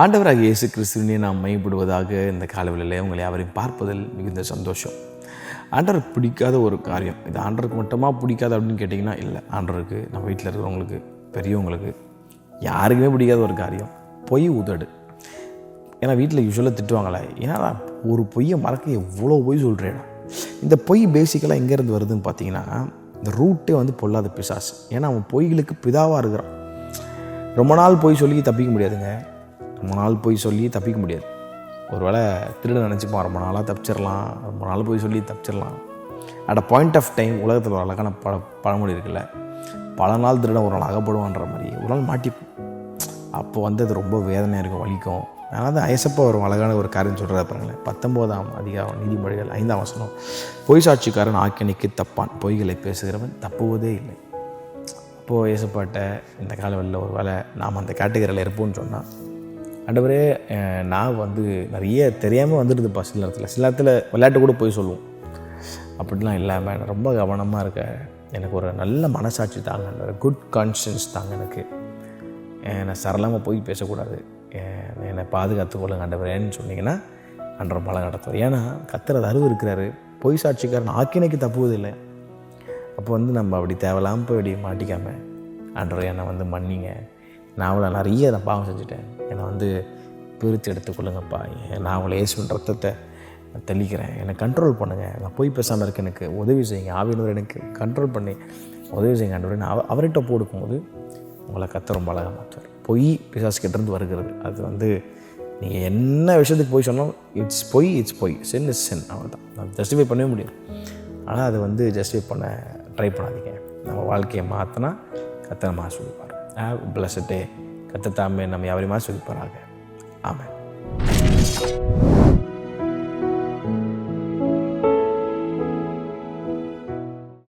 ஆண்டவராகிய இயேசு கிறிஸ்துவினை நாம் மையப்படுவதாக இந்த காலவெளியில் உங்களை யாவரையும் பார்ப்பதில் மிகுந்த சந்தோஷம். ஆண்டவருக்கு பிடிக்காத ஒரு காரியம், இது ஆண்டவருக்கு மட்டுமா பிடிக்காது அப்படின்னு கேட்டிங்கன்னா இல்லை. ஆண்டவருக்கு, நம்ம வீட்டில் இருக்கிறவங்களுக்கு, பெரியவங்களுக்கு, யாருக்குமே பிடிக்காத ஒரு காரியம் பொய் உதடு. ஏன்னா வீட்டில் யூஸ்வலாக திட்டுவாங்களே, ஏன்னா ஒரு பொய்யை மறக்க எவ்வளோ பொய் சொல்கிறேன். இந்த பொய் பேசிக்கலாக எங்கேருந்து வருதுன்னு பார்த்தீங்கன்னா, இந்த ரூட்டே வந்து பொல்லாத பிசாசு. ஏன்னா அவன் பொய்களுக்கு பிதாவாக இருக்கிறான். ரொம்ப நாள் பொய் சொல்லி தப்பிக்க முடியாதுங்க. ரொம்ப நாள் பொய் சொல்லி தப்பிக்க முடியாது. ஒரு வேளை திருட நினச்சிப்பான், ரொம்ப நாளாக தப்பிச்சிடலாம், ரொம்ப நாள் பொய் சொல்லி தப்பிச்சிடலாம். At a point of time உலகத்தில் ஒரு அழகான பழமொழி இருக்குல்ல, பல நாள் திருட ஒரு நாள் அகப்படுவான்ற மாதிரி ஒரு நாள் மாட்டிப்போம். அப்போ வந்து அது ரொம்ப வேதனையாக இருக்கும், வலிக்கும். அதனால் தான் ஐசப்பா ஒரு அழகான ஒரு காரியம் சொல்கிறத பாருங்களேன். 19ஆம் அதிகாரம் நீதிமொழிகள் 5ஆம் வசனம், பொய் சாட்சிக்காரன் ஆக்கினைக்கு தப்பான், பொய்களை பேசுகிறவன் தப்புவதே இல்லை. அப்போது ஏசப்பாட்ட இந்த காலவெளியில் ஒரு வேளை நாம் அந்த கேட்டகரியில் இருப்போம்னு சொன்னால், ஆண்டவரே நான் வந்து நிறைய தெரியாமல் வந்துடுதுப்பா. சில நேரத்தில் விளையாட்டு கூட போய் சொல்லுவோம். அப்படிலாம் இல்லாமல் நான் ரொம்ப கவனமாக இருக்க, எனக்கு ஒரு நல்ல மனசாட்சி தாங்க, குட் கான்ஷியன்ஸ் தாங்க. எனக்கு என்னை சரளமாக போய் பேசக்கூடாது, என்னை பாதுகாத்துக்கொள்ளுங்க ஆண்டவரேன்னு சொன்னீங்கன்னா ஆண்டவர் பலம் நடத்துவார். ஏன்னா கர்த்தர் அறிவு இருக்கிறாரு. பொய் சாட்சிக்காரன் ஆக்கினைக்கு தப்புவதில்லை. அப்போ வந்து நம்ம அப்படி தேவையில்லாமல் போய் அப்படி மாட்டிக்காமல், ஆண்டவர் என்னை வந்து மன்னிங்க, நான் நிறைய நான் பாவம் செஞ்சுட்டேன், என்னை வந்து பிரித்து எடுத்துக்கொள்ளுங்கப்பா, நான் உங்களை இயேசுவின் ரத்தத்தை தெளிக்கிறேன், என்னை கண்ட்ரோல் பண்ணுங்கள், நான் போய் பேசாமல் இருக்க எனக்கு உதவி செய்யுங்க, ஆவியானவர் எனக்கு கண்ட்ரோல் பண்ணி உதவி செய்யுங்க ஆண்டவரே. நான் அவர்கிட்ட கொடுக்கும்போது உங்களை கர்த்தர் ரொம்ப அழகாக மாற்றுவார். பொய் பிசாசுக்கிட்டேருந்து வருகிறது. அது வந்து நீங்கள் என்ன விஷயத்துக்கு போய் சொன்னாலும் இட்ஸ் பொய், சென் இஸ் சென், அவ்வளோதான். அது ஜஸ்டிஃபை பண்ணவே முடியாது. ஆனால் அது வந்து ஜஸ்டிஃபை பண்ண ட்ரை பண்ணாதீங்க. நம்ம வாழ்க்கையை மாற்றினா கர்த்தர் நம்ம ஆசீர்வதிப்பார். பிளஸ்ட் டே. கர்த்தர் தாமே நம்ம யாவரையும் ஆசீர்வதிப்பாராக. ஆமென்.